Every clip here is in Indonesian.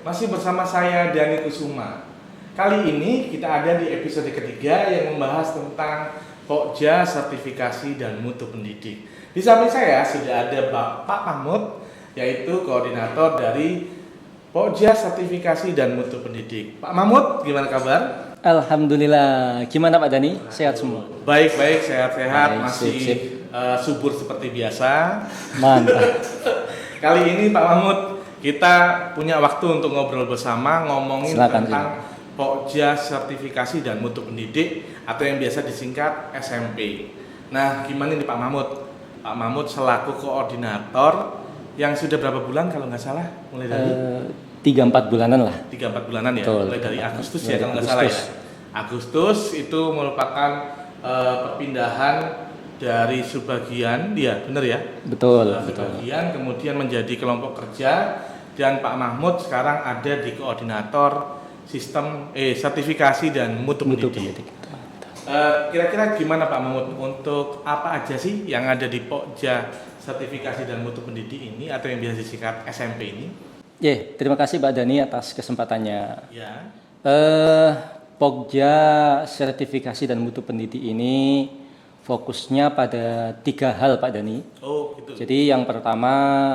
Masih bersama saya Dani Kusuma. Kali ini kita ada di episode ketiga yang membahas tentang Pokja Sertifikasi dan Mutu Pendidik. Di samping saya sudah ada Pak Mahmud, yaitu koordinator dari Pokja Sertifikasi dan Mutu Pendidik. Pak Mahmud, gimana kabar? Alhamdulillah. Gimana Pak Dani? Sehat semua? Baik, sehat-sehat. Baik, masih sip. Subur seperti biasa. Mantap. Kali ini Pak Mahmud, kita punya waktu untuk ngobrol bersama, ngomongin tentang Pokja Sertifikasi dan Mutu Pendidik atau yang biasa disingkat SMP. Nah, gimana nih Pak Mahmud? Pak Mahmud selaku koordinator yang sudah berapa bulan kalau nggak salah? Mulai dari 3-4 bulanan lah. 3-4 bulanan ya? Betul. Mulai dari Agustus ya kalau nggak salah ya? Agustus itu merupakan perpindahan dari subbagian, dia benar ya? Betul. Subbagian kemudian menjadi kelompok kerja, dan Pak Mahmud sekarang ada di koordinator sistem sertifikasi dan mutu pendidik. Kira-kira gimana Pak Mahmud, untuk apa aja sih yang ada di Pokja Sertifikasi dan Mutu Pendidik ini atau yang biasa disingkat SMP ini? Terima kasih Pak Dani atas kesempatannya. Ya. Pokja Sertifikasi dan Mutu Pendidik ini fokusnya pada 3 hal Pak Dani. Oh gitu. Jadi yang pertama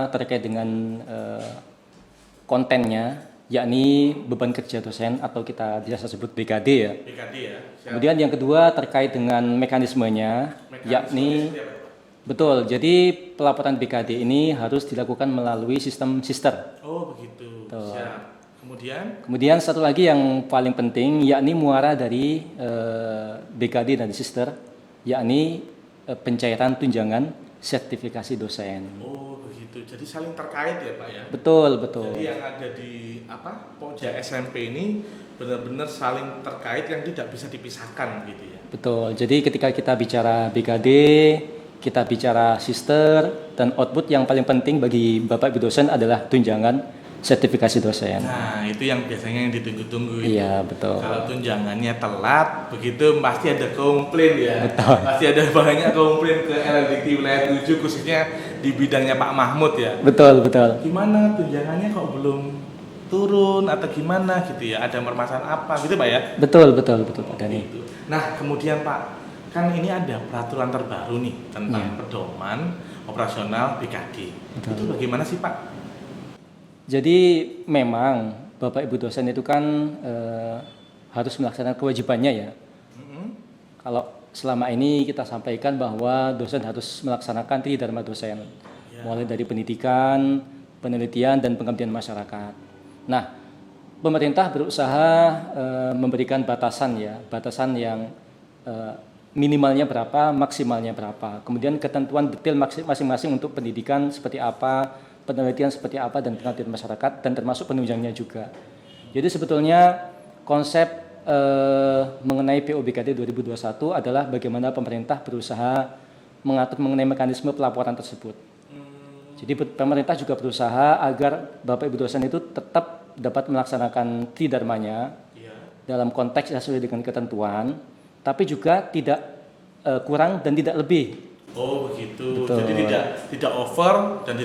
terkait dengan kontennya, yakni beban kerja dosen atau kita biasa sebut BKD ya. BKD ya. Siap. Kemudian yang kedua terkait dengan mekanismenya, yakni betul. Jadi pelaporan BKD ini harus dilakukan melalui sistem sister. Oh begitu. Betul. Siap. Kemudian satu lagi yang paling penting, yakni muara dari BKD dan sister, yakni pencairan tunjangan sertifikasi dosen. Oh begitu. Jadi saling terkait ya Pak ya. Betul. Jadi yang ada di Pokja SMP ini benar-benar saling terkait yang tidak bisa dipisahkan gitu ya. Betul. Jadi ketika kita bicara BKD, kita bicara sister, dan output yang paling penting bagi Bapak Ibu dosen adalah tunjangan sertifikasi dosen. Nah, itu yang biasanya yang ditunggu-tunggu itu. Iya, betul. Kalau tunjangannya telat, begitu pasti ada komplain ya. Betul. Pasti ada banyak komplain ke LLDT wilayah 7 khususnya di bidangnya Pak Mahmud ya. Betul. Gimana tunjangannya kok belum turun atau gimana gitu ya? Ada permasalahan apa gitu Pak ya? Betul Pak Dani. Gitu. Nah, kemudian Pak, kan ini ada peraturan terbaru nih tentang pedoman operasional BKD. Betul. Itu bagaimana sih Pak? Jadi memang Bapak Ibu dosen itu kan harus melaksanakan kewajibannya ya. Kalau selama ini kita sampaikan bahwa dosen harus melaksanakan tridharma dosen, mulai dari pendidikan, penelitian, dan pengabdian masyarakat. Nah, pemerintah berusaha memberikan batasan yang minimalnya berapa, maksimalnya berapa. Kemudian ketentuan detail masing-masing untuk pendidikan seperti apa, penelitian seperti apa, dan pengabdian masyarakat, dan termasuk penunjangnya juga. Jadi sebetulnya konsep mengenai POBKD 2021 adalah bagaimana pemerintah berusaha mengatur mengenai mekanisme pelaporan tersebut. Jadi pemerintah juga berusaha agar Bapak Ibu dosen itu tetap dapat melaksanakan tridharmanya dalam konteks sesuai dengan ketentuan, tapi juga tidak kurang dan tidak lebih. Oh begitu. Betul. Jadi tidak over dan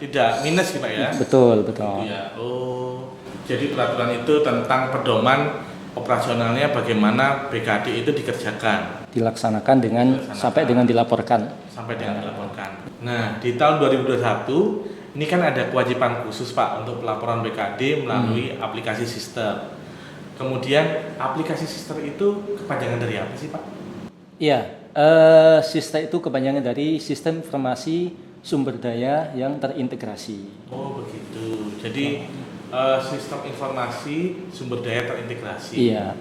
tidak minus gitu Pak ya. Betul. Ya. Oh. Jadi peraturan itu tentang pedoman operasionalnya bagaimana BKD itu dikerjakan. Dilaksanakan sampai dengan dilaporkan. Nah, di tahun 2021 ini kan ada kewajiban khusus Pak untuk pelaporan BKD melalui aplikasi sister. Kemudian aplikasi sister itu kepanjangan dari apa sih Pak? Iya. Sistem itu kepanjangan dari Sistem Informasi Sumber Daya yang Terintegrasi. Oh begitu. Jadi sistem informasi sumber daya terintegrasi. Iya.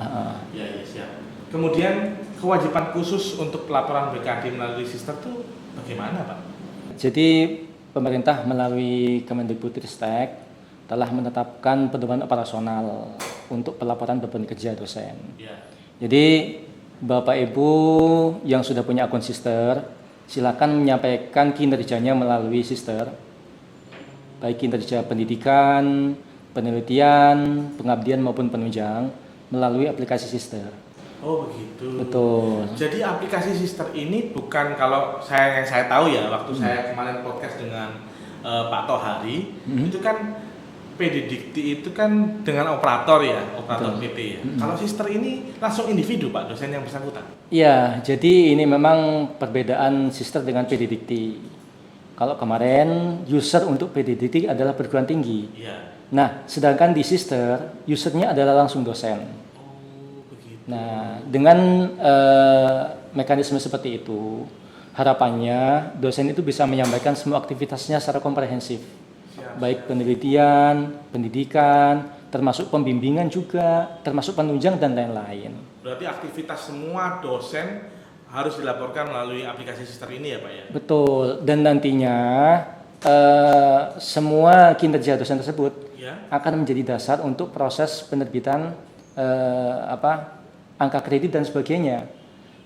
Ya siap. Kemudian kewajiban khusus untuk pelaporan BKD melalui sistem itu bagaimana Pak? Jadi pemerintah melalui Kemendikbudristek telah menetapkan pedoman operasional untuk pelaporan beban kerja dosen. Ya. Jadi Bapak Ibu yang sudah punya akun sister, silakan menyampaikan kinerjanya melalui sister, baik kinerja pendidikan, penelitian, pengabdian maupun penunjang melalui aplikasi sister. Oh begitu. Betul. Jadi aplikasi sister ini bukan, kalau yang saya tahu ya, waktu saya kemarin podcast dengan Pak Tohari, itu kan PD Dikti itu kan dengan operator ya, operator PT ya. Kalau sister ini langsung individu Pak, dosen yang bersangkutan. Iya, jadi ini memang perbedaan sister dengan PD Dikti. Kalau kemarin user untuk PD Dikti adalah perguruan tinggi. Iya. Nah, sedangkan di sister usernya adalah langsung dosen. Oh, begitu. Nah, dengan mekanisme seperti itu, harapannya dosen itu bisa menyampaikan semua aktivitasnya secara komprehensif. Baik penelitian, pendidikan, termasuk pembimbingan juga, termasuk penunjang dan lain-lain. Berarti aktivitas semua dosen harus dilaporkan melalui aplikasi sister ini ya Pak ya? Betul, dan nantinya semua kinerja dosen tersebut akan menjadi dasar untuk proses penerbitan angka kredit dan sebagainya.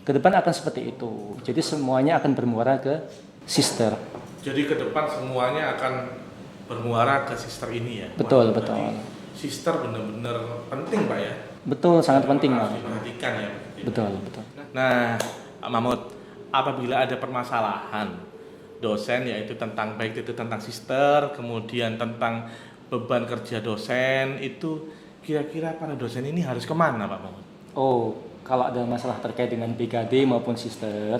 Ke depan akan seperti itu. Jadi semuanya akan bermuara ke sister. Jadi ke depan semuanya akan bermuara ke sister ini ya? Betul, betul. Sister benar-benar penting Pak ya? Betul, sangat penting Pak. Diperhatikan ya? Betul, betul. Nah, Pak Mahmud, apabila ada permasalahan dosen yaitu tentang baik itu tentang sister, kemudian tentang beban kerja dosen, itu kira-kira para dosen ini harus kemana Pak Mahmud? Oh, kalau ada masalah terkait dengan BKD maupun sister,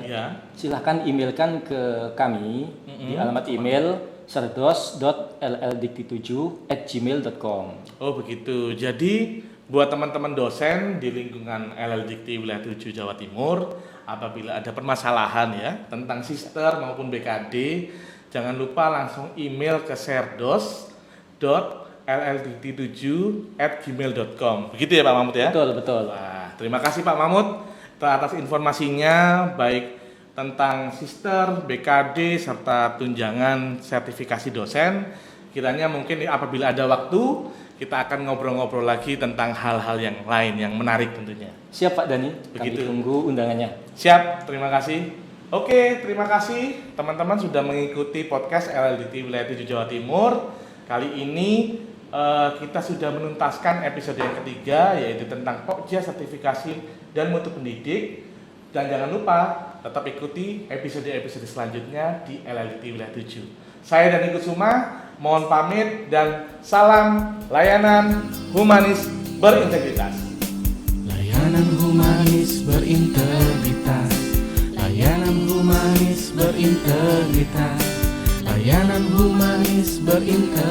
silahkan emailkan ke kami di alamat email serdos.lldikti7@gmail.com. Oh begitu. Jadi buat teman-teman dosen di lingkungan LLDikti Wilayah 7 Jawa Timur, apabila ada permasalahan ya tentang sister maupun BKD, jangan lupa langsung email ke serdos.lldikti7@gmail.com. Begitu ya Pak Mahmud ya? Betul, betul. Wah, terima kasih Pak Mahmud atas informasinya, baik tentang sister, BKD, serta tunjangan sertifikasi dosen. Kiranya mungkin apabila ada waktu, kita akan ngobrol-ngobrol lagi tentang hal-hal yang lain yang menarik tentunya. Siap Pak Dani, begitu. Kami tunggu undangannya. Siap, terima kasih. Oke, terima kasih teman-teman sudah mengikuti podcast LLDikti Wilayah 7 Jawa Timur. Kali ini kita sudah menuntaskan episode yang ketiga, yaitu tentang Pokja Sertifikasi dan Mutu Pendidik. Dan jangan lupa tetap ikuti episode-episode selanjutnya di LLDikti Wilayah 7. Saya Dani Kusuma, mohon pamit dan salam layanan humanis berintegritas. Layanan humanis berintegritas. Layanan humanis berintegritas. Layanan humanis berintegritas.